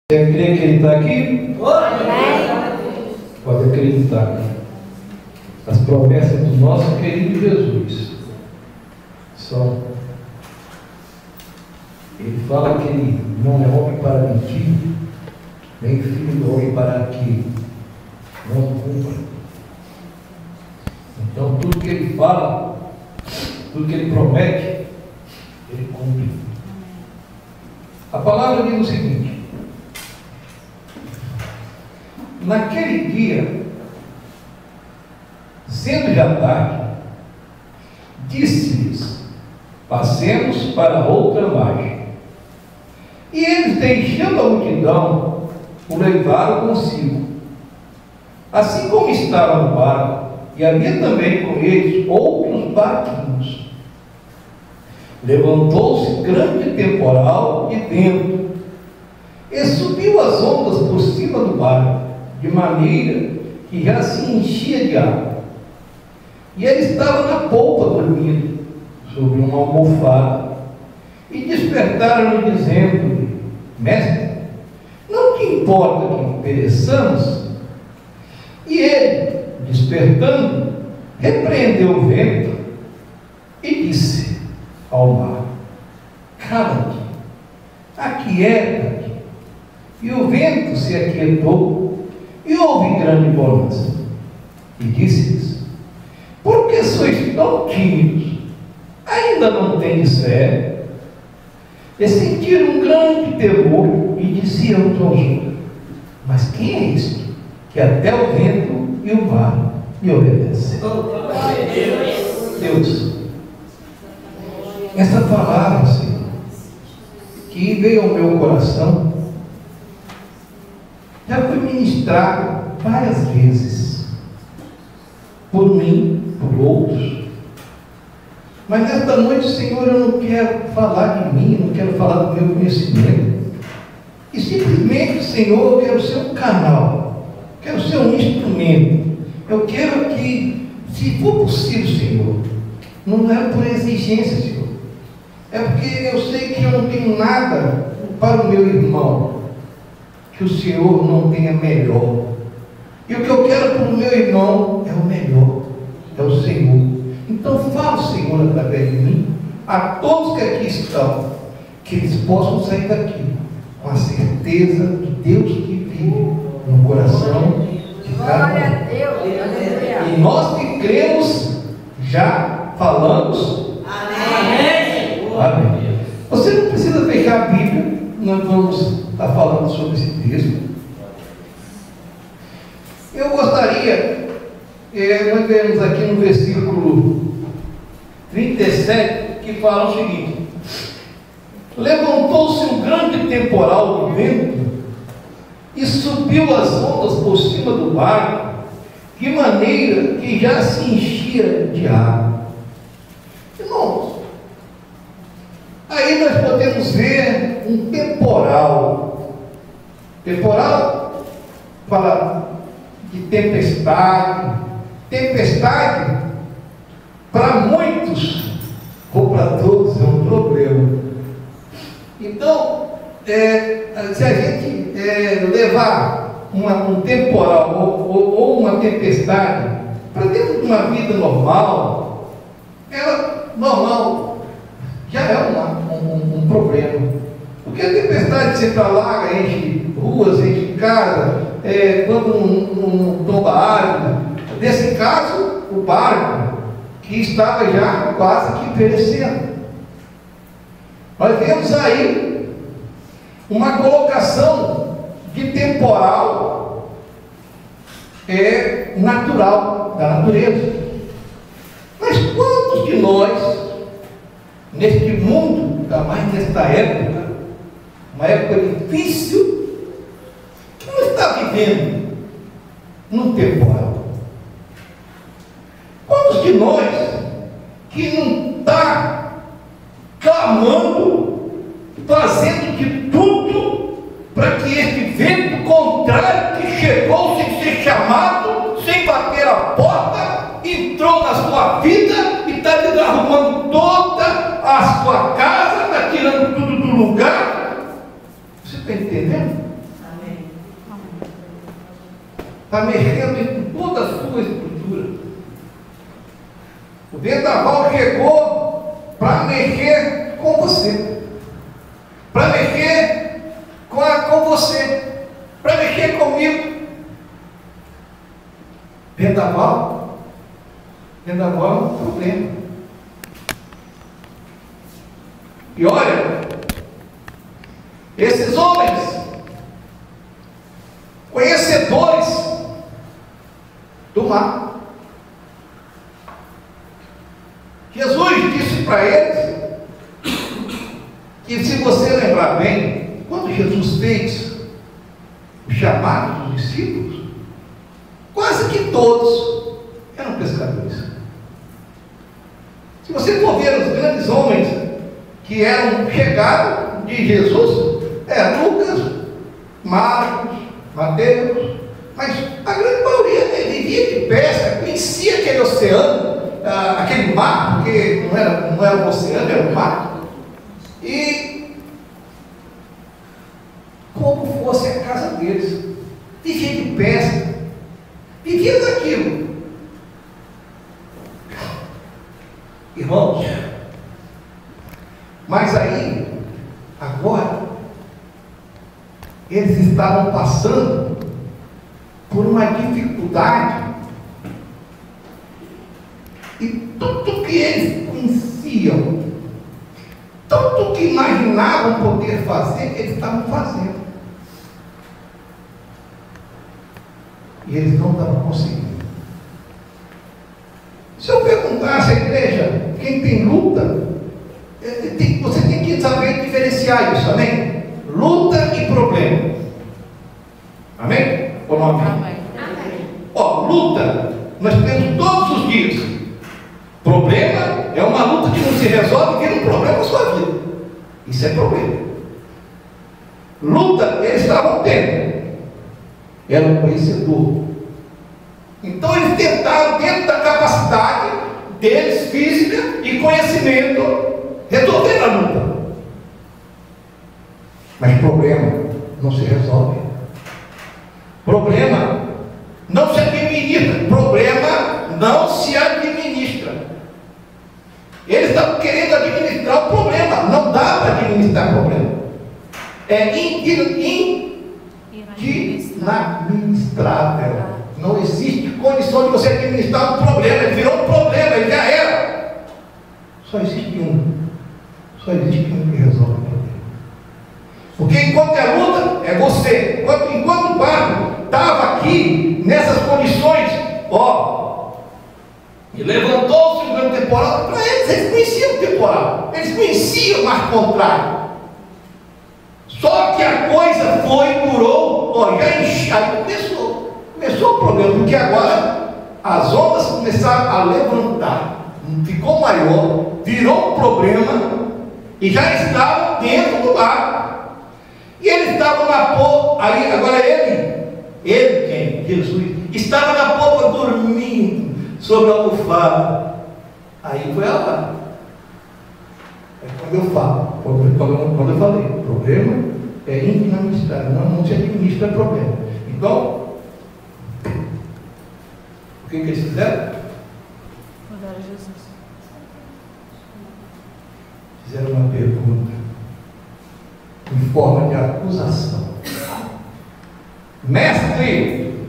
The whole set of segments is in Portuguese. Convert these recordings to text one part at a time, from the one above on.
Você crê que Ele está aqui? Pode acreditar. As promessas do nosso querido Jesus são. Ele fala que Ele não é homem para mentir, nem filho do homem para que não cumpra. Então, tudo que Ele fala, tudo que Ele promete, Ele cumpre. A palavra diz o seguinte: naquele dia, sendo já tarde, disse-lhes: passemos para outra margem. E eles, deixando a multidão, o levaram consigo. Assim como estava no barco, e havia também com eles outros barquinhos, levantou-se grande temporal de vento, e subiu as ondas por cima do barco, de maneira que já se enchia de água. E ele estava na polpa dormindo, sobre uma almofada. E despertaram-lhe, dizendo-lhe: mestre, não te importa que pereçamos? E ele, despertando, repreendeu o vento e disse ao mar: cala-te, aquieta-te. E o vento se aquietou, e houve grande bonança. E disse-lhes: por que sois tão tímidos? Ainda não tendes fé? E sentiram um grande temor, e diziam uns aos outros: mas quem é este, que até o vento e o mar lhe obedecem? Deus, essa palavra, Senhor, que veio ao meu coração, já foi ministrado várias vezes, por mim, por outros. Mas nesta noite, Senhor, eu não quero falar de mim, não quero falar do meu conhecimento. E simplesmente, Senhor, eu quero ser um canal, quero ser um instrumento. Eu quero que, se for possível, Senhor, não é por exigência, Senhor, é porque eu sei que eu não tenho nada para o meu irmão que o Senhor não tenha melhor. E o que eu quero para o meu irmão é o melhor, é o Senhor. Então fala, Senhor, através de mim, a todos que aqui estão, que eles possam sair daqui com a certeza de Deus que vive no coração de cada um. E nós que cremos, já falamos. Amém. Amém. Você não precisa fechar a Bíblia, nós vamos estar falando sobre esse texto. Eu gostaria, nós vemos aqui no versículo 37, que fala o seguinte: levantou-se um grande temporal de vento, e subiu as ondas por cima do barco, de maneira que já se enchia de água. Irmãos, aí nós podemos ver um temporal. Temporal fala de tempestade. Tempestade, para muitos, ou para todos, é um problema. Então, se a gente levar um temporal ou uma tempestade para dentro de uma vida normal, ela normal já é um problema. Porque a tempestade sempre alaga, enche ruas, enche casa, quando não tomba água. Nesse caso, o barco, que estava já quase que perecendo. Nós vemos aí uma colocação de temporal natural, da natureza. Mas quantos de nós, neste mundo, ainda mais nesta época, uma época difícil, não está vivendo num temporal? Quantos de nós que não está clamando, fazendo de tudo para que este vento contrário que chegou sem ser chamado, sem bater a porta, entrou na sua vida e está desarrumando toda a sua casa, está tirando tudo do lugar? Você está entendendo? está mexendo em toda a sua estrutura. O vendaval chegou para mexer com você, para mexer com você, para mexer comigo. Vendaval é um problema. E olha, esses homens, conhecedores do mar, Jesus disse para eles que, se você lembrar bem, quando Jesus fez o chamado dos discípulos, quase que todos eram pescadores. Se você for ver os grandes homens que eram chegados de Jesus, Lucas, Marcos, Mateus, mas a grande maioria vivia de pesca, conhecia aquele oceano, aquele mar, porque não era um oceano, era um mar, e como fosse a casa deles, vivia de pesca, vivia daquilo. Irmãos, mas aí, agora, eles estavam passando por uma dificuldade, e tudo que eles conheciam, tudo que imaginavam poder fazer, eles estavam fazendo, e eles não estavam conseguindo. Se eu perguntasse à igreja, quem tem luta, você tem que saber diferenciar isso, amém? Luta e problema, amém? Ou não amém? Ó, luta, nós temos todos os dias. Problema é uma luta que não se resolve, vira um problema na sua vida. Isso é problema. Luta, eles estavam tendo, era um conhecedor. Então eles tentaram, dentro da capacidade deles, física e conhecimento, resolver a luta. Mas problema não se resolve. Problema não se administra. Problema não se administra. Eles estão querendo administrar o problema. Não dá para administrar o problema. É inadministrável. Não existe condição de você administrar um problema. Ele virou um problema, ele já era. Só existe um. Só existe um que resolve o problema. Porque enquanto é luta, é você. Enquanto o barco estava aqui, nessas condições, e levantou-se um grande temporal, para eles conheciam o temporal, eles conheciam o mar contrário. Só que a coisa durou, aí começou o problema, porque agora as ondas começaram a levantar, ficou maior, virou um problema, e já estavam dentro do barco. E eles estavam na polpa, aí agora ele quem? Jesus, estava na polpa dormindo sobre a almofada. Aí foi a hora. É quando eu falo, quando eu falei, o problema é inadministrável, não se administra problema. Então, o que eles fizeram? Mandaram Jesus. Fizeram uma pergunta em forma de acusação. Mestre,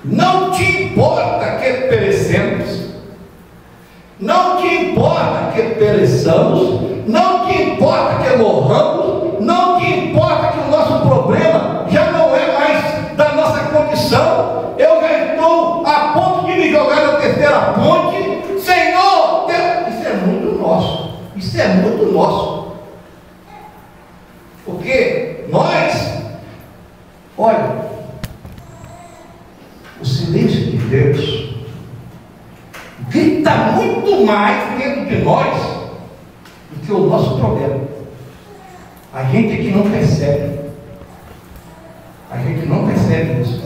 não te importa que perecemos, não te importa que pereçamos, não te importa que morramos, não te importa que o nosso problema já não é mais da nossa condição. Eu já estou a ponto de me jogar na terceira ponte. Senhor, isso é muito nosso. Isso é muito nosso. Porque nós, olha, o silêncio de Deus grita muito mais dentro de nós do que o nosso problema. A gente aqui não percebe. A gente não percebe isso.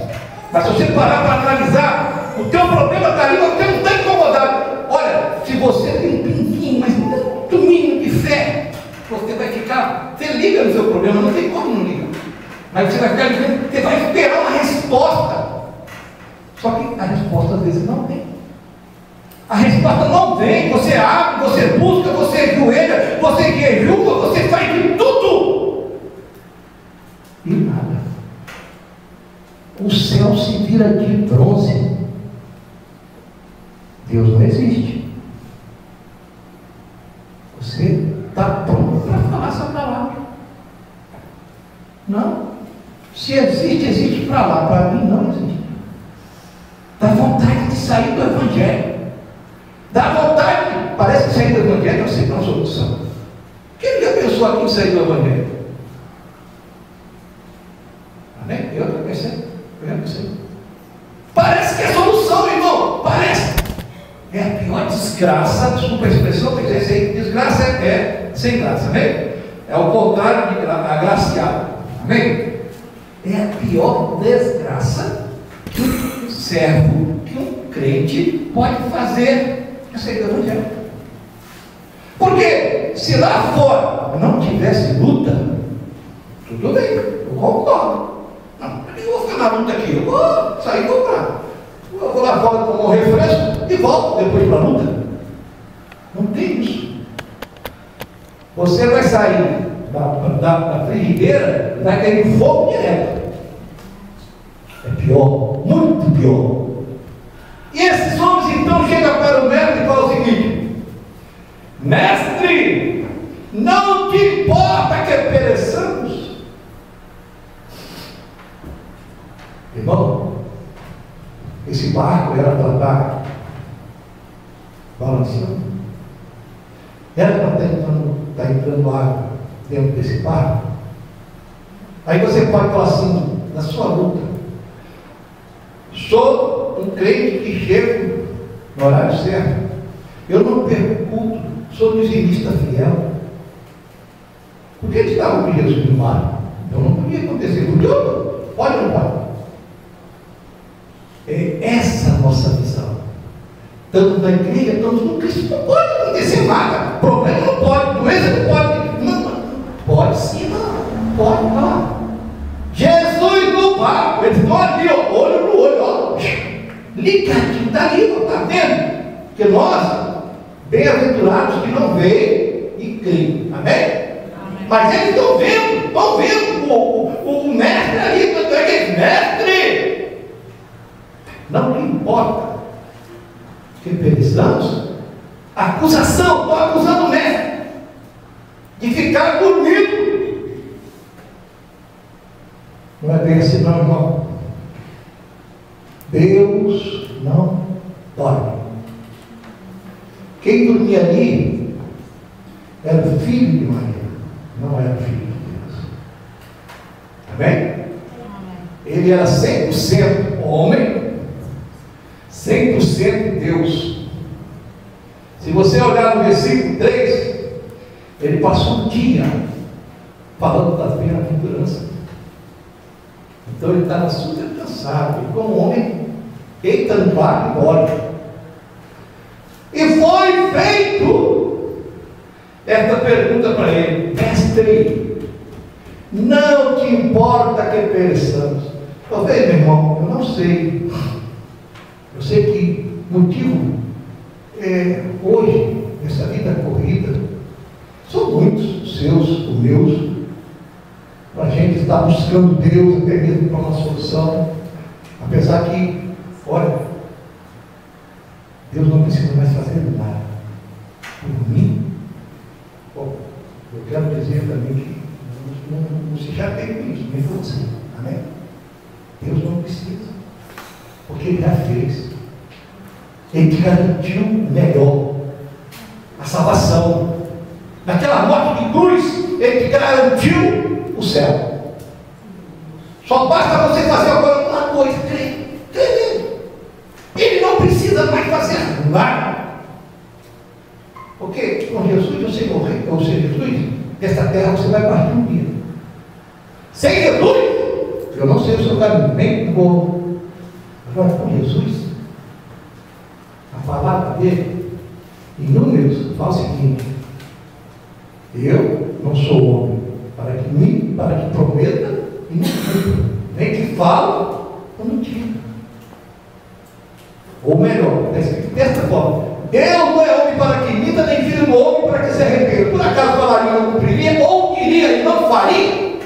Mas se você parar para analisar, o teu problema está ali, você não está incomodado. Olha, se você tem um pinguinho, mas muito mínimo de fé, você vai ficar, você liga no seu problema, não tem como não ligar. Mas você vai ficar dizendo, você vai esperar às vezes não vem. A resposta não vem. Você abre, você busca, você joelha, você jejua, você faz de tudo. E nada. O céu se vira de bronze. Deus não existe. Você está pronto para falar essa palavra. Não. Se existe, existe para lá. Para mim não existe. Dá vontade de sair do Evangelho. Dá vontade. Parece que sair do Evangelho é sempre uma solução. Quem já pensou aqui em sair do Evangelho? Amém? Eu já pensei. Parece que é solução, irmão. Parece. É a pior desgraça. Desculpa a expressão, tem que dizer assim. Desgraça é sem graça. Amém? É o contrário de agraciado. Amém? É a pior desgraça que um servo, que um crente pode fazer, é sair do Evangelho. Porque se lá fora não tivesse luta, tudo bem, eu concordo. Não, eu vou ficar na luta aqui, eu vou sair e comprar. Eu vou lá fora tomar um refresco e volto depois para a luta. Não tem isso. Você vai sair da frigideira e vai cair no fogo direto. É pior, muito pior. E esses homens então chegam para o mestre e falam o seguinte: mestre, não te importa que pereçamos? Irmão, esse barco era para estar balançando, era para estar entrando água dentro desse barco. Aí você pode falar assim, na sua luta: sou um crente que chego no horário certo, eu não percuto, sou dizimista fiel. Por que eles estavam com Jesus no mar? Então não podia acontecer. Pode ou não pode? É essa a nossa visão. Estamos na igreja, estamos no Cristo, não pode acontecer nada. Problema não pode, doença não pode. Não, pode sim, não. Pode não. Jesus no barco, eles estão ali, ó, olho no olho, ó, ligadinho, está ali, está vendo? Porque nós, bem-aventurados que não veem e creem, amém? Amém. Mas eles estão vendo o mestre ali, mestre, não lhe importa que pereçamos. Acusação, estou acusando o mestre de ficar dormindo. Não é bem assim não, irmão. Deus não dorme. Quem dormia ali era o filho de Maria, não era o filho de Deus. Amém? Ele era 100% homem, 100% Deus. Se você olhar no versículo 3, ele passou um dia falando das bem-aventuranças. Então ele estava super cansado, e como homem, encantado e mole. E foi feito esta pergunta para ele: mestre, não te importa que pereçamos? Eu falei, meu irmão, eu não sei. Eu sei que motivo hoje, nessa vida corrida, são muitos os seus, os meus, para a gente estar buscando Deus até mesmo para uma solução, apesar que, olha, Deus não precisa mais fazer nada por mim. Bom, eu quero dizer também que não se já tem isso, nem você, amém? Deus não precisa, porque Ele já fez. Ele te garantiu melhor a salvação. Naquela morte de cruz, Ele te garantiu o céu. Só basta você fazer agora uma coisa: crer nele. Ele não precisa mais fazer nada. Porque com Jesus você morrer, ou sem Jesus, dessa terra você vai partir um dia. Sem Jesus, eu não sei o seu caminho, nem vou. Agora com Jesus, a palavra dele, em Números, fala o seguinte: eu não sou homem para que prometa e não cumpra, nem que falo ou não diga. Ou melhor, está escrito desta forma: Deus não é homem para que minta, nem filho do homem para que se arrependa. Por acaso falaria e não cumpriria, ou diria e não faria?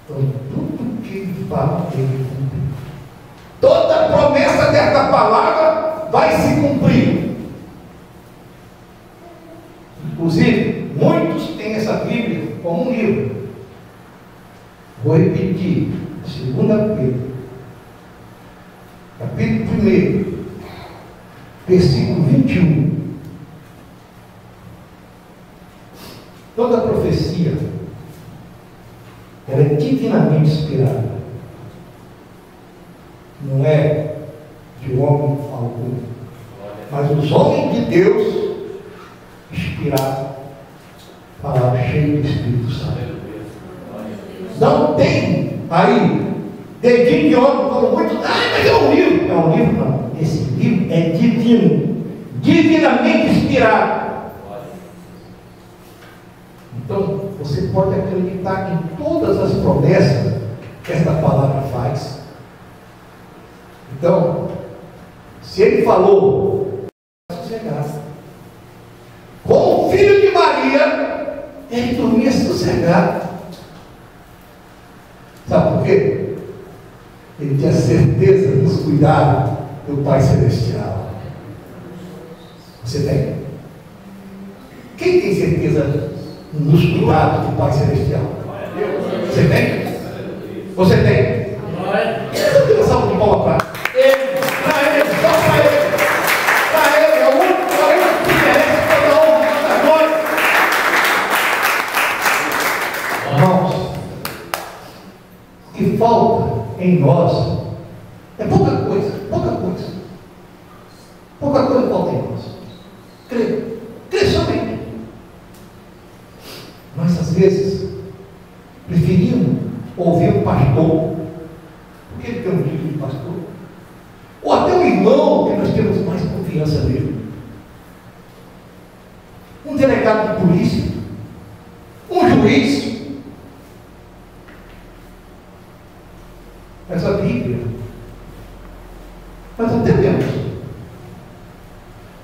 Então, tudo que ele fala, ele cumpre. Toda promessa desta palavra vai se cumprir. Inclusive, muitos têm essa Bíblia como um livro. Vou repetir, 2 Pedro, capítulo 1, versículo 21. Toda profecia, ela é divinamente inspirada. Não é de homem algum, mas os homens de Deus inspirados, falaram cheio do Espírito Santo. Não tem aí dedinho de homem, como muito, mas é um livro. É um livro, não. Esse livro é divino, divinamente inspirado. Então, você pode acreditar em todas as promessas que esta palavra faz. Então, se ele falou, sossegado. Como filho de Maria, ele dormia sossegado. Sabe por quê? Ele tinha certeza dos cuidados do Pai Celestial. Você tem? Quem tem certeza nos cuidados do Pai Celestial? Você tem? Você tem? Eu tenho salva de palma para ele, só para ele. Para ele, é o único que merece toda a honra e toda a glória. Irmãos, o que falta em nós é pouca coisa, pouca coisa. Pouca coisa falta em nós. Crê somente. Mas às vezes preferimos ouvir o pastor, porque ele tem um tipo de pastor, ou até um irmão que nós temos mais confiança nele, um delegado de polícia, um juiz. Mas a Bíblia, nós até temos,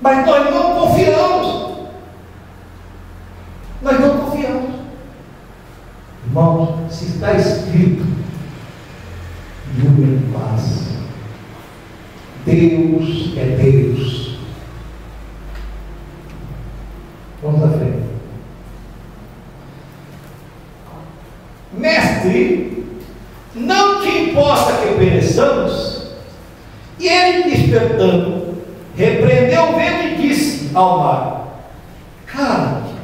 mas nós não confiamos. Nós não confiamos. Irmãos, se está escrito, durma em paz. Deus é Deus. Vamos à frente. Mestre, não te importa que pereçamos? E ele, despertando, repreendeu o vento e disse ao mar: cala-te,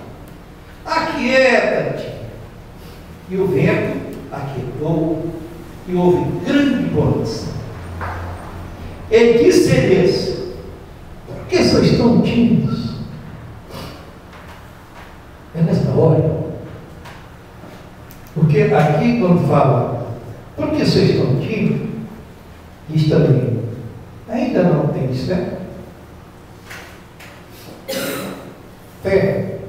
aquieta-te. E o vento aquietou, e houve grande bonança. Ele disse-lhes: por que sois tão tímidos? É nesta hora. Porque aqui, quando fala, por que sois tão tímidos? Diz também: ainda não tens fé? Fé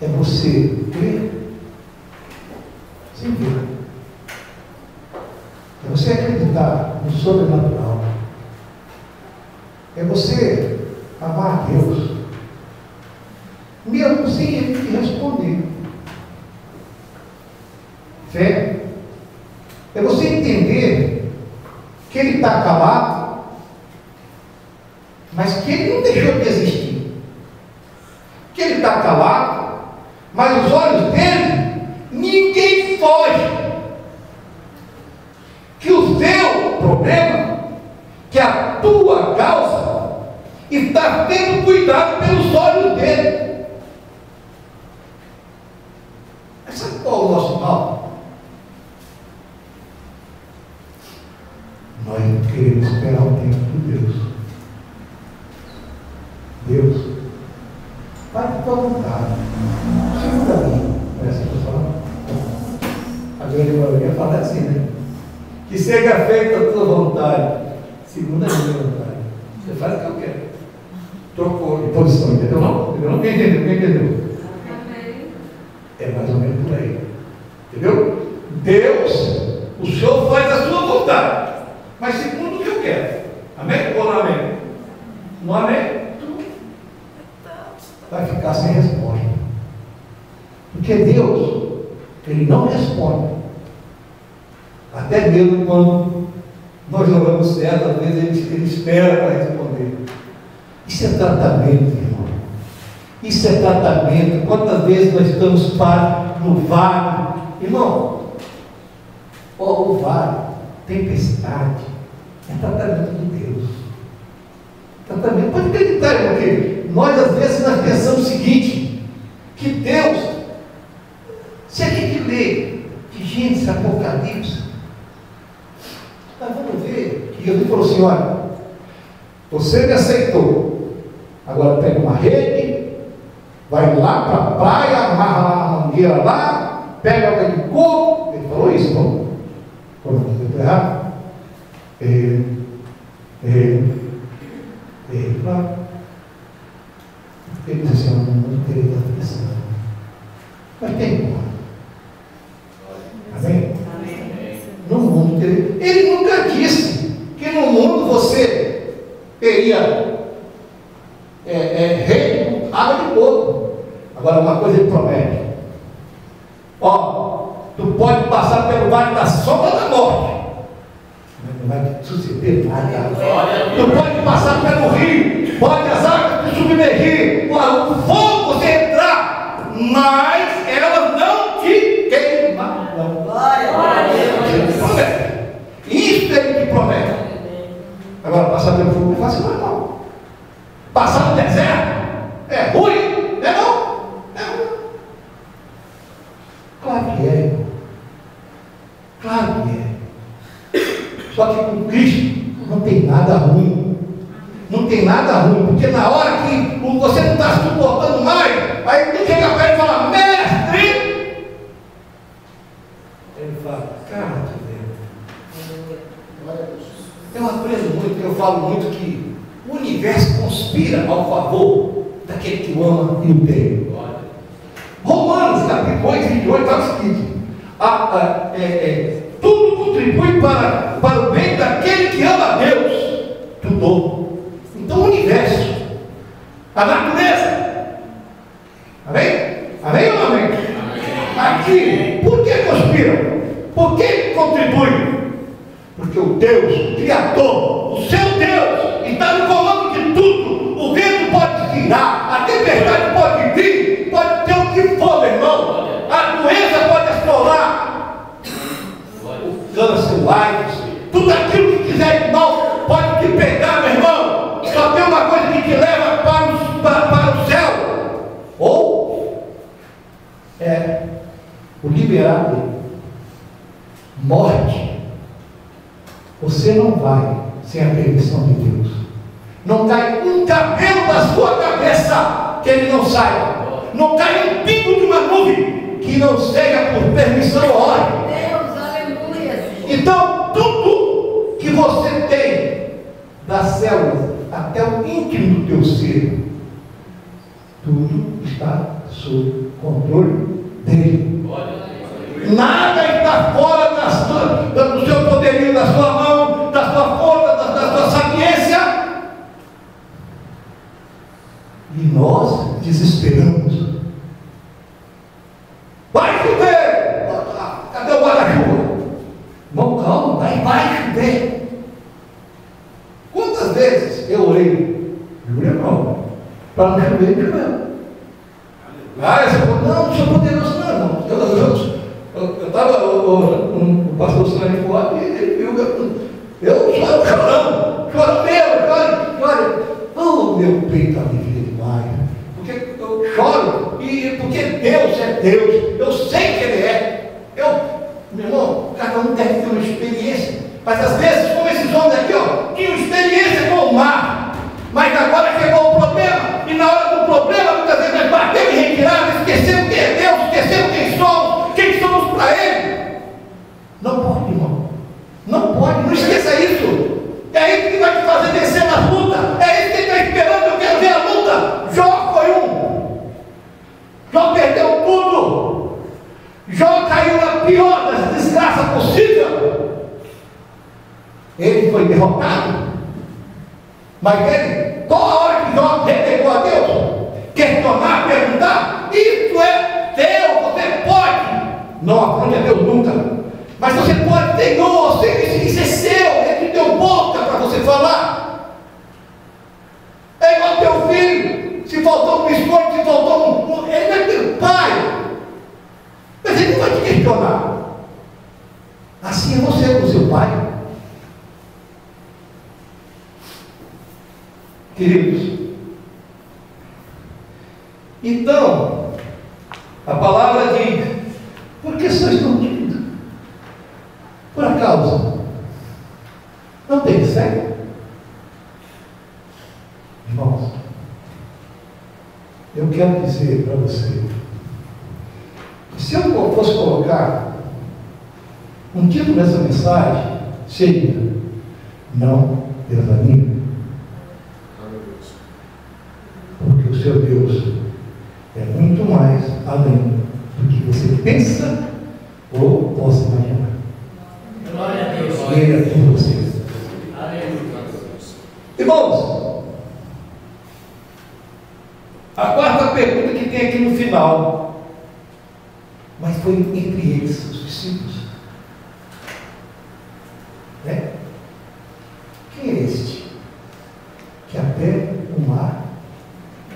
é você crer sem ver. É você acreditar no sobrenatural. É você amar a Deus, mesmo sem Ele te responder. Fé é você entender que Ele está calado, mas que Ele não deixou de existir. Que Ele está calado, mas os olhos dele, ninguém foge. Que o seu problema, que a tua causa, está tendo cuidado pelos olhos dele. Mas sabe qual é o nosso mal? Nós não queremos esperar o tempo de Deus. Deus, vai com tua vontade. Segura a mim. Não é assim que eu falo? A grande maioria fala assim, né? Que seja feita a tua vontade, segundo a minha vontade. Você faz o que eu quero. Trocou de posição, entendeu? Não? Entendeu? Quem entendeu? Quem entendeu? É mais ou menos por aí. Entendeu? Deus, o Senhor faz a sua vontade, mas segundo o que eu quero. Não amém? Vai ficar sem resposta. Porque Deus, Ele não responde. Até mesmo quando nós oramos certo, às vezes Ele espera para responder. Isso é tratamento, irmão. Isso é tratamento. Quantas vezes nós estamos no vale? Irmão, o vale, tempestade, é tratamento de Deus. Tratamento. Pode acreditar, irmão, que nós às vezes nós pensamos o seguinte, que Deus, se a gente lê de Gênesis, Apocalipse, nós vamos ver que Jesus falou assim: olha, você me aceitou, agora pega uma rede, vai lá para a praia, amarra a mangueira lá, pega água de coco. Ele falou isso, não? Não estou errado? Claro. Ele disse assim: não teria da aflição, mas tem como. Amém? No mundo teria. Ele nunca disse que no mundo você teria rei com água de coco. Agora, uma coisa ele promete: ó, tu pode passar pelo vale da sombra da morte, mas não vai suceder nada. Tu pode passar pelo rio, pode as águas te submergir, o fogo você entrar, mas elas não te queimarão. Ele te promete. Isso ele te promete. Agora, passar pelo fogo não é fácil, não. Passar no deserto é ruim, não é não? É ruim. Claro que é. Claro que é. Só que com Cristo não tem nada ruim. Não tem nada ruim, porque na hora que você não está suportando mais, aí tu chega para ele e fala: mestre! Ele fala: cara, eu aprendo muito, eu falo muito que o universo conspira ao favor daquele que o ama e o tem. Romanos capítulo 8, 28 fala o seguinte: tudo contribui para o bem daquele que ama a Deus. Tudo. Então o universo, a natureza, amém? Amém ou não amém? Aqui, por que conspiram? Por que contribuem? Porque o Deus, o Criador, o seu Deus, está no comando de tudo. O vento pode virar, a tempestade pode vir, pode ter o que for, meu irmão. A doença pode explorar, o câncer, o AIDS, tudo aquilo que quiser de mal pode te pegar, meu irmão. Só tem uma coisa que te leva para o céu, ou o liberado, morte. Você não vai sem a permissão de Deus. Não cai um cabelo da sua cabeça que ele não saiba. Não cai um pingo de uma nuvem que não seja por permissão ou ordem. Deus, aleluia. Então, tudo que você tem, das células até o íntimo do teu ser, tudo está sob controle dele. Nada está fora do seu poderio, da sua mão, da sua força, da sua sapiência. E nós desesperamos. Vai chover! Cadê o guarda-chuva? Irmão, calma, vai chover. Quantas vezes eu orei? Jura, irmão, para não chover, choveu. Você falou: não sou poderoso, não, irmão. Eu estava orando com o pastor Sônia fora e ele viu eu chorando mesmo, choro. Oh, meu peito alivia demais. Porque eu choro, e porque Deus é Deus, eu sei que Ele é. Meu irmão, cada um deve ter uma experiência, mas às vezes, como esses homens aqui, tinham experiência com o mar, mas agora chegou o problema, e na hora do problema, muitas vezes nós batemos em retirada, esquecemos quem é Deus, esquecemos quem somos para Ele. Não pode, irmão. Não pode, não esqueça isso. É Ele que vai te fazer descer na luta. É Ele que está esperando. Eu quero ver a luta. Jó foi um. Jó perdeu tudo. Jó caiu na pior das desgraças possível. Ele foi derrotado, mas ele toda hora que Jó renegou a Deus, questionar, perguntar, isso é teu, você pode. Não afronte a Deus nunca. Mas você pode, Senhor, isso é seu, ele te deu boca para você falar. É igual teu filho, se faltou um biscoito, se faltou ele é teu pai. Mas ele não vai te questionar. Assim é você com o seu pai. Queridos, então, a palavra diz: por que sois tão tímidos? Por acaso não tem fé? Irmãos, eu quero dizer para você, se eu fosse colocar um título dessa mensagem, seria: não desanime. Porque o seu Deus é muito mais além do que você pensa ou possa imaginar. Glória a Deus. Ele é por você. Aleluia. Irmãos, a quarta pergunta que tem aqui no final, mas foi entre eles, os discípulos, né? Quem é este que até o mar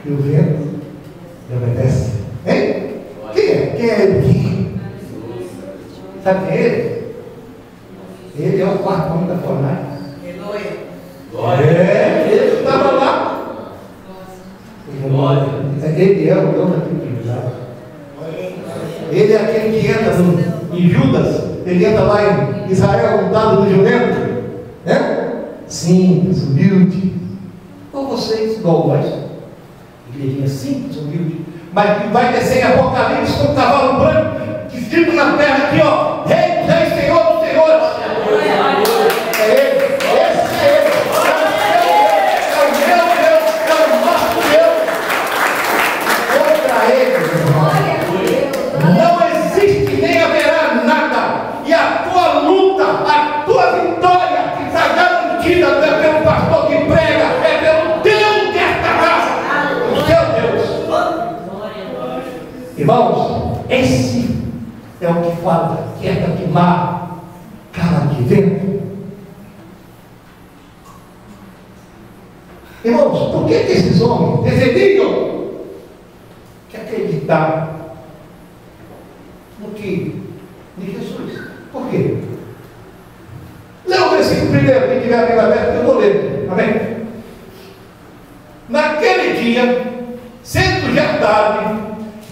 e o vento lhe obedecem? Hein? Quem é? Quem é ele? Sabe quem é ele? Ele é o quarto homem da fornalha. Ele estava lá. Ele é o dono da tranquilidade. Ele é aquele que entra em Judas. Ele entra lá em Israel, montado no jumento, né? Simples, humilde. Ou vocês, igual nós, igrejinha simples, humilde, mas que vai descer em Apocalipse com um cavalo branco, escrito na terra aqui, ó: Rei dos reis, Senhor dos senhores. É ele, esse é ele, é o meu Deus, é o nosso Deus. Contra ele, não existe nem haverá nada. E a tua luta, a tua vitória, que está garantida, não é pelo pastor que prega, é pelo Deus desta casa, o seu Deus. Irmãos, esse é o que fala: quieta de mar, cala de vento. Irmãos, por que esses homens deveriam acreditar no que de Jesus? Por quê? Lê o versículo primeiro, quem tiver a Bíblia aberta, eu vou ler. Amém? Naquele dia, sendo já tarde,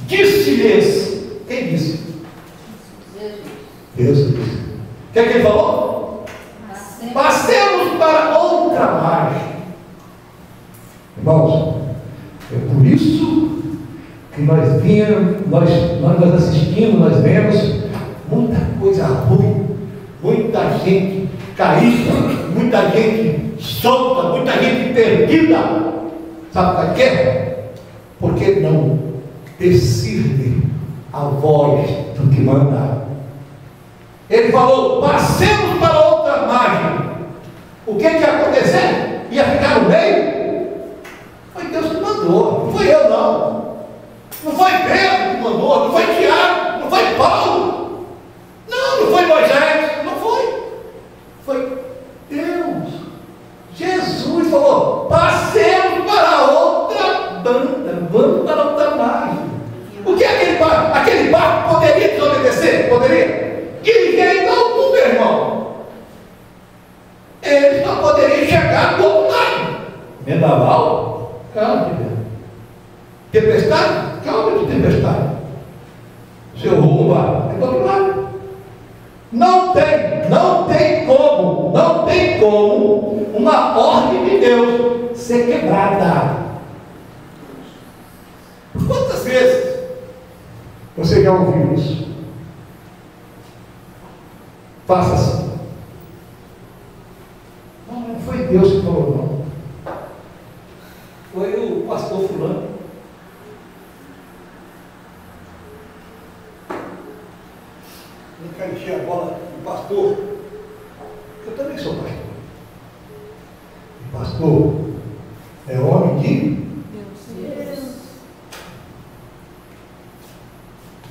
disse-lhes. Quem disse? Deus disse. O que é que ele falou? Passemos para outra margem. Irmãos, é por isso que nós vimos, nós assistimos, nós vemos muita coisa ruim, muita gente caída, muita gente solta, muita gente perdida. Sabe para quê? Porque não discerne a voz do que manda. Ele falou: passemos para outra margem. O que ia acontecer? Ia ficar no meio? Foi Deus que mandou, não foi eu não. Não foi Pedro que mandou, não foi Tiago, não foi Paulo, não foi Moisés, não foi. Foi Deus. Jesus falou: passemos para outra banda, vamos para outra margem. O que aquele barco poderia desobedecer? Poderia? Ninguém não mundo, meu irmão. Ele só poderia chegar do outro lado. Vendaval? Calma de vento. Tempestade? Calma de tempestade. Seu rumo lá é do outro lado. Não tem como uma ordem de Deus ser quebrada. Quantas vezes você já ouviu isso? Faça assim. Não foi Deus que falou, não. Foi o pastor fulano. Não quero encher a bola do pastor. Eu também sou pastor. E pastor É homem de Deus.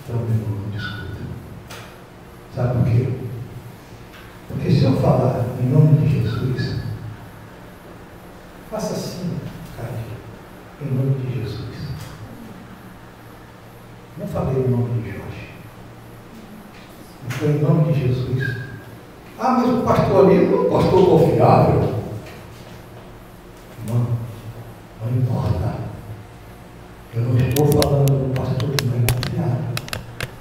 Então, meu irmão, escuta. Sabe por quê? Porque se eu falar em nome de Jesus, faça assim, cara, em nome de Jesus. Não falei em nome de Jorge. Foi em nome de Jesus. Ah, mas o pastor ali não é um pastor confiável. Não importa. Eu não estou falando do pastor que não é confiável.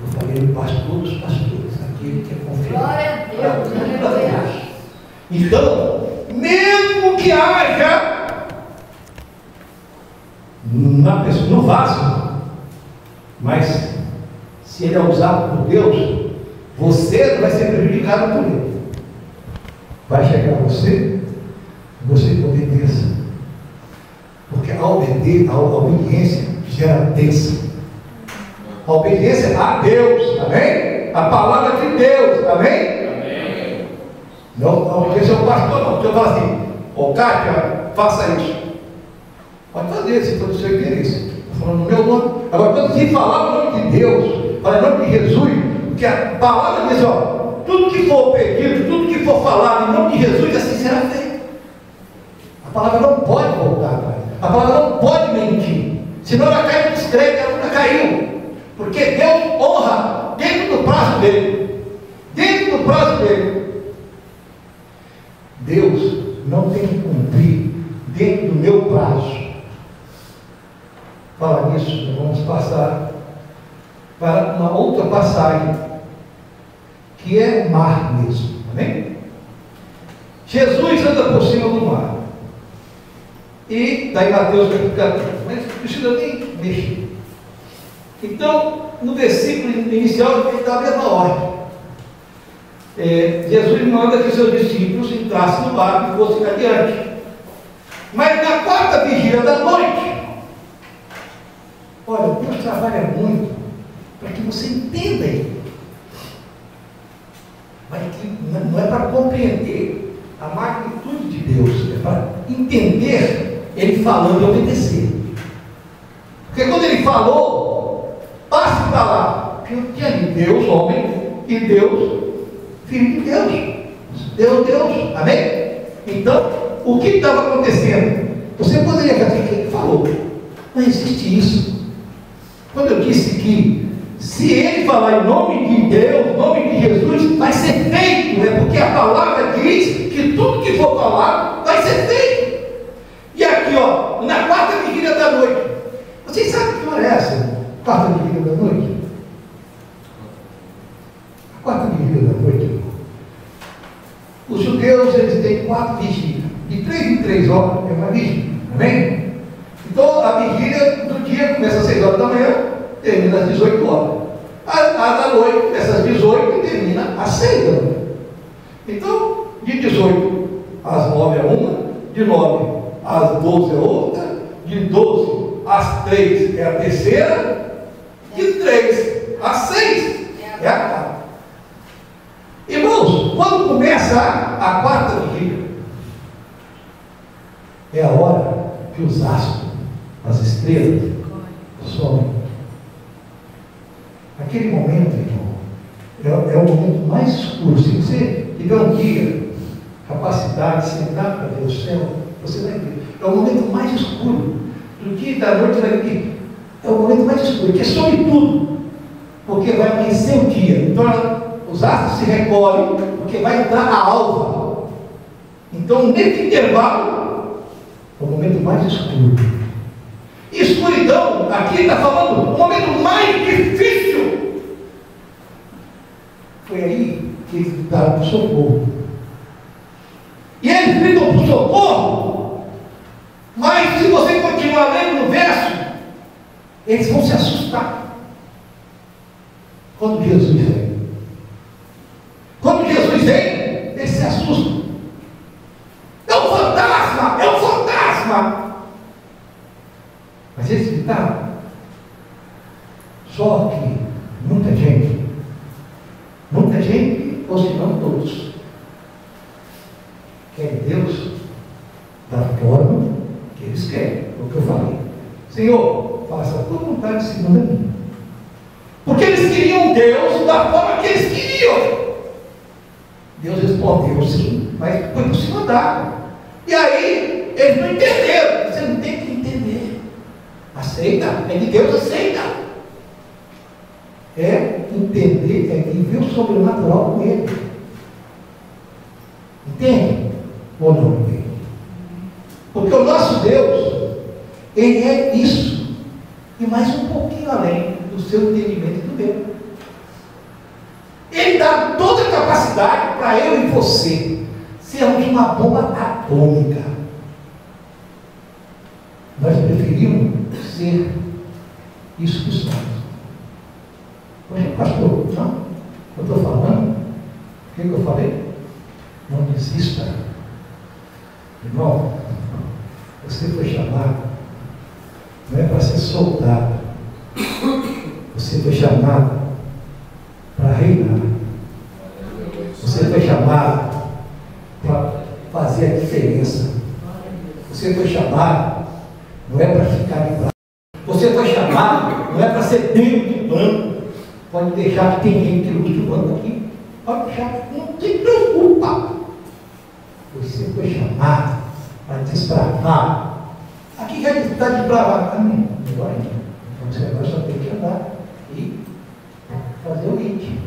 Eu falei do pastor dos pastores, aquele que é confiável. Glória a Deus, aleluia. Então, mesmo que haja no vaso, mas se ele é usado por Deus, você vai ser prejudicado por ele. Vai chegar a você obedeça. Porque a obediência gera bênção. A obediência a Deus, amém? A palavra de Deus, amém? Amém. Não a obediência ao pastor, não. Porque eu falo assim, Kátia, faça isso. Pode fazer, se for do seu interesse. Estou falando no meu nome. Agora, quando se falar o nome de Deus, falar em nome de Jesus, porque a palavra diz, ó, tudo que for pedido, tudo que for falado em nome de Jesus, assim será feito. A palavra não pode voltar atrás. A palavra não pode mentir. Senão ela cai no descrédito, ela nunca caiu. Porque Deus honra dentro do prazo dele. Dentro do prazo dele. Deus não tem que cumprir dentro do meu prazo. Fala nisso, nós vamos passar para uma outra passagem, que é mar mesmo, amém? Jesus anda por cima do mar, e daí Mateus capítulo 14, mas não precisa nem mexer. Então, no versículo inicial, ele dá a mesma ordem. Jesus manda que seus discípulos entrassem no barco e fossem adiante. Mas na quarta vigília da noite, olha, Deus trabalha muito para que você entenda ele. Mas não é para compreender a magnitude de Deus, é para entender ele falando e obedecer. Porque quando ele falou, passe para lá, porque eu tinha ali Deus, homem, e Deus, filho de Deus. Deus, amém? Então, o que estava acontecendo? Você poderia dizer que ele falou, não existe isso. Quando eu disse que se ele falar em nome de Deus, em nome de Jesus, vai ser feito, né? Porque a palavra diz que tudo que for falar vai ser feito. E aqui, ó, na quarta vigília da noite, vocês sabem que hora é essa? Quarta vigília da noite? A quarta vigília da noite, irmão. Os judeus, eles têm 4 vigílias, de 3 em 3 horas, é uma vigília, amém? Então, a vigília do dia começa às 6 horas da manhã, termina às 18 horas. A da noite começa às 18 e termina às 6 da manhã. Então, de 18 às 9 é uma, de 9 às 12 é outra, de 12 às 3 é a terceira, de 3 às 6 é a quarta. Irmãos, quando começa a quarta vigília, é a hora que os astros, as estrelas, somem. Aquele momento, irmão, é o momento mais escuro. Se você tiver um dia, capacidade de sentar para ver o céu, você vai ver. É o momento mais escuro. Do dia e da noite vai ver. É o momento mais escuro, que some tudo. Porque vai amanhecer o dia. Então, os astros se recolhem, porque vai entrar a alva. Então, nesse intervalo, é o momento mais escuro. E escuridão, aqui está falando, o momento mais difícil. Foi aí que eles gritaram por socorro. E eles gritam por socorro, mas se você continuar lendo no verso, eles vão se assustar. Quando Jesus vem. Quando Jesus vem, eles se assustam. É um fantasma! É um fantasma! Mas eles gritaram. Só que muita gente, ou se não todos, querem Deus da forma que eles querem. Senhor, faça a tua vontade segundo a minha. Porque eles queriam Deus da forma que eles queriam. Deus respondeu sim, mas foi por cima d'água. E aí, eles não entenderam. Você não tem que entender. Aceita, é de Deus, aceita. É entender, é viver o sobrenatural com Ele. Entende? Ou não entende? Porque o nosso Deus, Ele é isso. E mais um pouquinho além do seu entendimento e do meu. Ele dá toda a capacidade para eu e você sermos uma bomba atômica. Nós preferimos ser isso que somos. Poxa, pastor, não? Eu estou falando? O que eu falei? Não desista. Irmão, você foi chamado, não é para ser soldado. Você foi chamado para reinar. Você foi chamado para fazer a diferença. Você foi chamado, não é para ficar de braço. Você foi chamado, não é para ser dentro do banco. Pode deixar que tem gente que usa o banco aqui. Pode deixar, não se preocupa. Você foi chamado para desbravar. Aqui já está desbravado também. Melhor ainda. Então você agora só tem que andar e fazer o hit.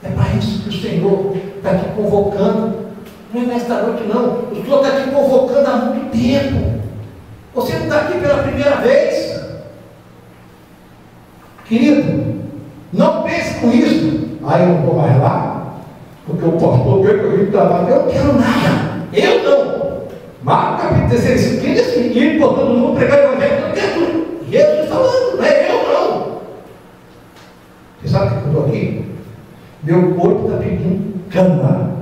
É para isso que o Senhor está te convocando. Não é nesta noite não. O Senhor está te convocando há muito tempo. Você não está aqui pela primeira vez. Querido, não pense com isso. Ah, eu não vou mais lá, porque o pastor quer que eu vim trabalhar. Eu não quero nada. Eu não. Marcos capítulo 16, quem diz que ir por todo mundo pregar o evangelho? Eu quero. Jesus falando, não é eu não. Você sabe o que eu estou aqui? Meu corpo está pedindo cama.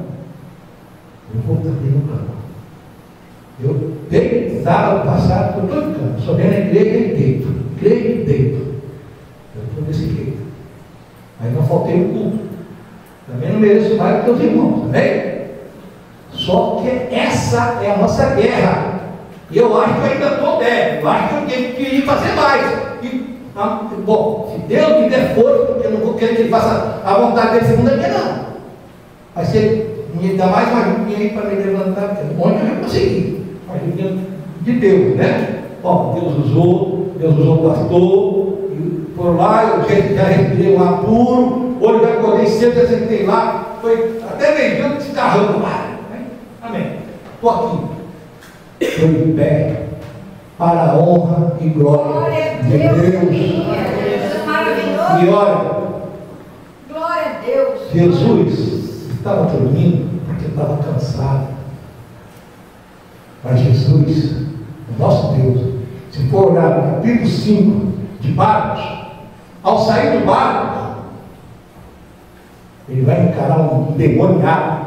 Meu corpo está pedindo cama. Eu tenho sábado passado, eu estou em cama. Só vendo a igreja e deito. Igreja e deito. Eu estou desse jeito. Aí não faltei o culto. Também não mereço mais do que os irmãos, também. Só que essa é a nossa guerra. E eu acho que eu ainda estou débil. Eu acho que eu tenho que ir fazer mais. E, bom, se Deus me der força, porque eu não vou querer que Ele faça a vontade dele segundo a minha, não. Mas se Ele me dá mais uma ajudinha aí para me levantar, onde eu já consegui. A ajuda de Deus, né? Ó, Deus usou o pastor. Por lá eu já respirei um ar puro. Hoje eu já acordei cedo, já sentei lá. Foi até meio-dia que se carrando lá. Amém. Estou aqui. Estou em pé para a honra e glória de Deus. Maravilhoso. E olha, Glória a Deus. Jesus estava dormindo porque estava cansado. Mas Jesus, o nosso Deus, se for olhar no capítulo 5 de Marcos, ao sair do barco, ele vai encarar um endemoniado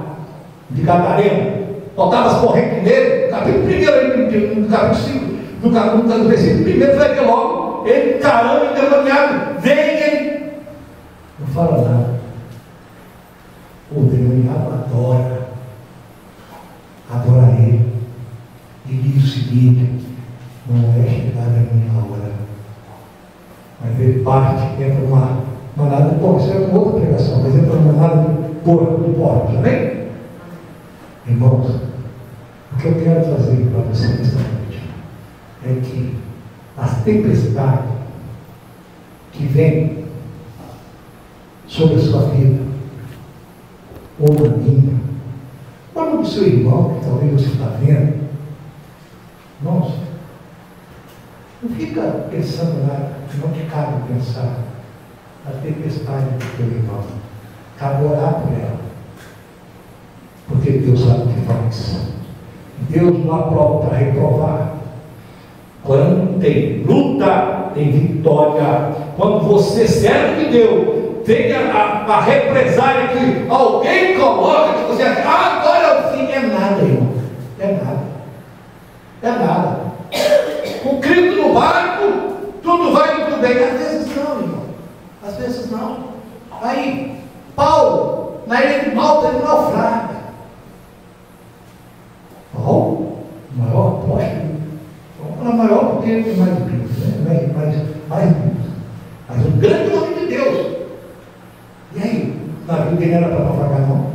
de Gadareno. Faltava as correntes nele, no capítulo 1, no capítulo 5, no versículo 1, vai ver logo, ele encarando o endemoniado, vem ele, não fala nada. O endemoniado adora ele, e diz o seguinte: não é chegada a minha hora. Mas ele parte, entra numa manada de porcos. Isso é uma outra pregação, mas entra numa manada de porcos, amém? Irmãos, o que eu quero trazer para você nesta noite é que as tempestades que vêm sobre a sua vida, ou na minha, ou no seu irmão, que talvez você está vendo, irmãos, não fica pensando lá, que não te cabe pensar na tempestade do teu irmão. Cabe orar por ela. Porque Deus sabe o que faz. Deus não aprova para reprovar. Quando tem luta, tem vitória. Quando você, servo de Deus, tem a represália que alguém coloca, que você acha, agora é o fim. É nada, irmão. É nada. É nada. Com Cristo no barco, tudo vai muito bem. Às vezes não, irmão. Às vezes não. Aí, Paulo, na ilha de Malta, ele naufraga. Paulo, o maior apóstolo, vamos falar maior porque ele tem mais incrível, vida dele era para naufragar, não.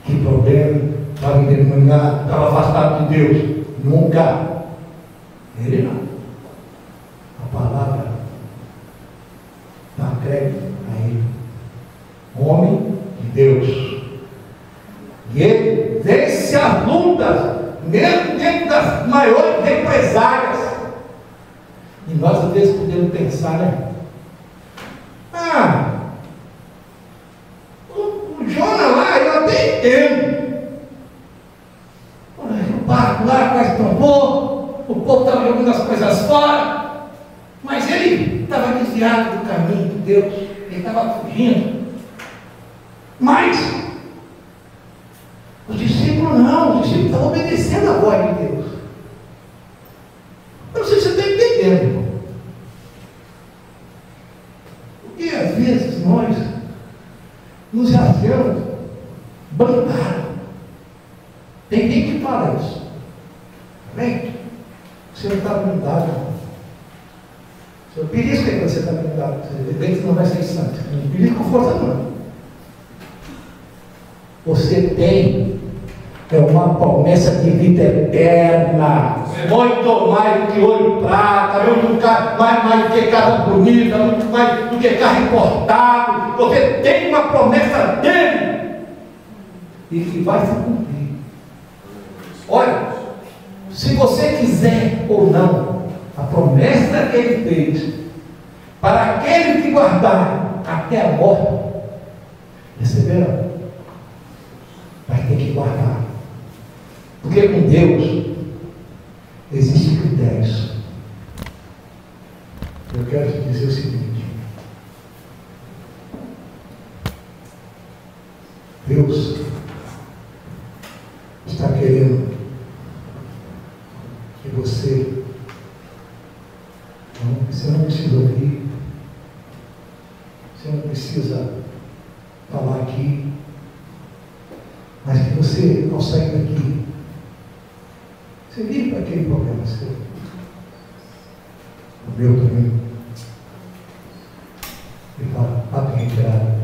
Que problema, estava endemoniado, estava afastado de Deus. Nunca. Ele não. A palavra dá crédito a ele. Homem de Deus. E ele vence as lutas, mesmo dentro das maiores represálias. E nós às vezes podemos pensar, né? O Jonas lá, eu até entendo. O barco lá quase tombou, o povo estava jogando as coisas fora, mas ele estava desviado do caminho de Deus, ele estava fugindo. Mas os discípulos não, os discípulos estavam obedecendo a voz de Deus. Eu não sei se você está entendendo, irmão. Porque às vezes nós nos achamos blindados. Tem gente que fala isso. Amém? Você não está blindado, irmão. Seu perigo é que você está blindado. Você não vai ser santo. Não perigo com força, não. Você tem uma promessa de vida eterna, muito mais do que ouro e prata, muito mais do que casa bonita, muito mais do que carro importado. Você tem uma promessa dele e que vai se cumprir. Olha, se você quiser ou não, a promessa que ele fez para aquele que guardar até a morte, receberá. Vai ter que guardar. Porque com Deus existem critérios. Eu quero te dizer o seguinte: Deus está querendo que você não precisa ouvir, você não precisa falar aqui, mas que você, ao sair daqui, você liga para aquele problema seu, o meu também, e fala: bate retirada,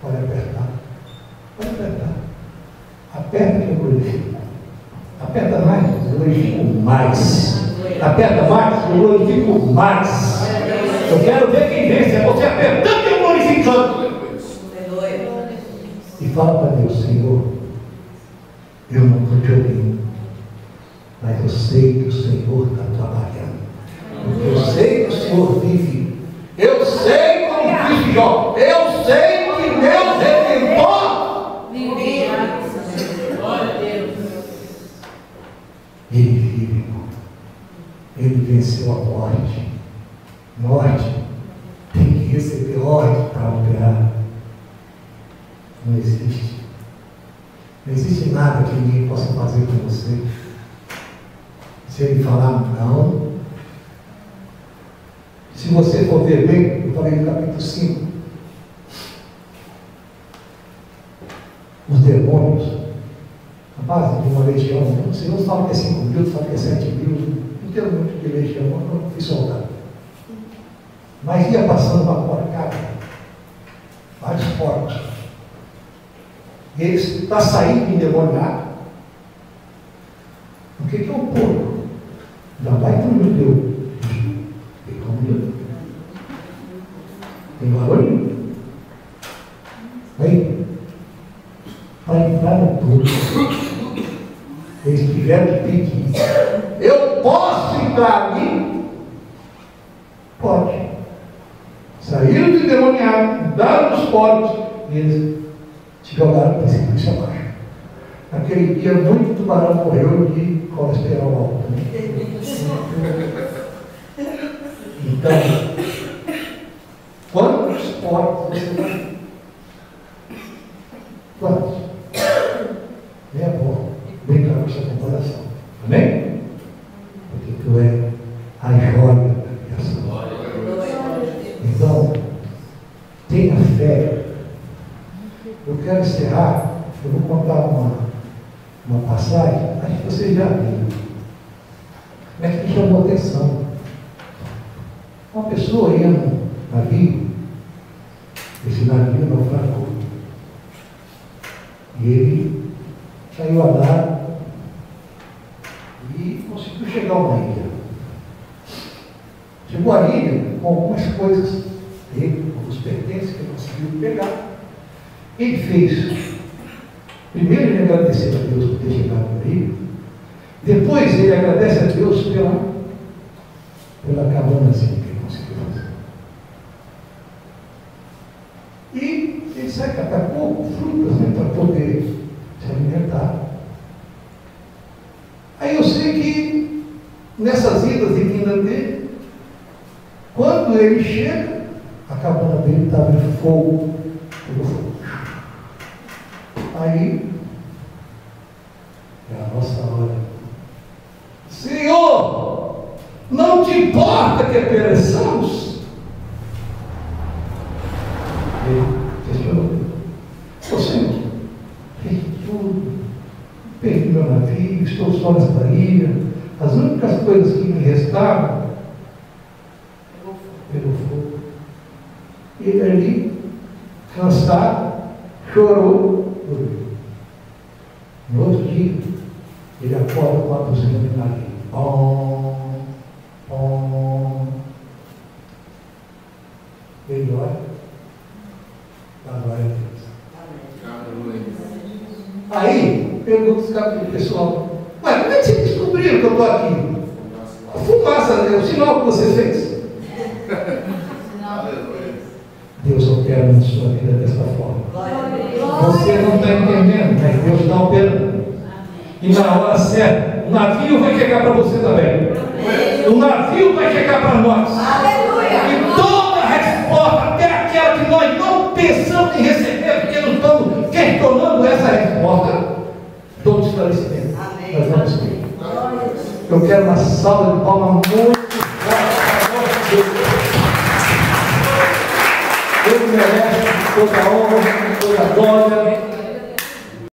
pode apertar, aperta que eu glorifico, aperta mais, eu glorifico mais, aperta mais, eu glorifico mais. Eu quero ver quem vence, é você apertando e eu glorificando. E fala para Deus: Senhor, eu não estou te ouvindo, mas eu sei que o Senhor está trabalhando, porque eu sei que o Senhor vive, eu sei como vive Jó, eu sei que Deus redentor vive. Glória a Deus. Ele vive, irmão. Ele venceu a morte. Morte tem que receber ordem para operar. Não existe. Não existe nada que ninguém possa fazer por você. Se ele falar não. Se você for ver bem, eu falei no capítulo 5. Os demônios, a base de uma legião, o Senhor fala que é 5 mil, fala que é 7 mil, não tem muito de legião, eu não fui soldado. Mas ia passando uma porcada, vários porcos. E ele está saindo endemoniado. O que é um porco? Já vai para o judeu. Tem barulho? Aí, para entrar no porco, eles tiveram que pedir: eu posso entrar ali? Pode. Saíram do endemoniado, daram os porcos, e eles se jogaram para precipício abaixo. Naquele dia, muito tubarão morreu de colesterol alto. Então, quantos porcos você tem? Quantos? Nem é bom brincar com essa comparação. Amém? Porque tu é a joia da criação. Então, tenha fé. Eu quero encerrar, eu vou contar uma passagem, acho que vocês já viram, mas que chamou atenção. Uma pessoa ia num navio, esse navio naufragou. E ele saiu a dar e conseguiu chegar a uma ilha. Chegou à ilha com algumas coisas dele, alguns pertences que ele conseguiu pegar. Ele fez. Primeiro ele agradeceu a Deus por ter chegado na ilha. Depois ele agradece a Deus pela cabanazinha que ele conseguiu fazer. E ele sai catar frutas, né, para poder se alimentar. Aí eu sei que nessas idas de vinda dele, quando ele chega, a cabana dele estava em fogo, pegou fogo. Aí é a nossa hora. Senhor, não te importa que pereçamos? Ele questionou. Ô Senhor, fiz tudo, perdi meu navio, estou só nesta ilha, as únicas coisas que me restavam, pegou fogo. E ele ali, cansado, chorou, dormiu. No outro dia, ele acorda com a buzina de navio. Pom, pom. Ele olha, dá glória a Deus. Aí, pergunta o pessoal, mas como é que vocês descobriram que eu estou aqui? A fumaça, é o sinal que você fez. Deus opera na sua vida dessa forma. Você não está entendendo, mas Deus está operando. E na hora certa, o navio vai chegar para você também. O navio vai chegar para nós. E toda a resposta, até aquela que nós não pensamos em receber, porque não estamos questionando essa resposta, todo esclarecimento. Nós vamos ter. Eu quero uma salva de palmas muito forte para nós, Deus. Ele merece toda a honra, toda a glória.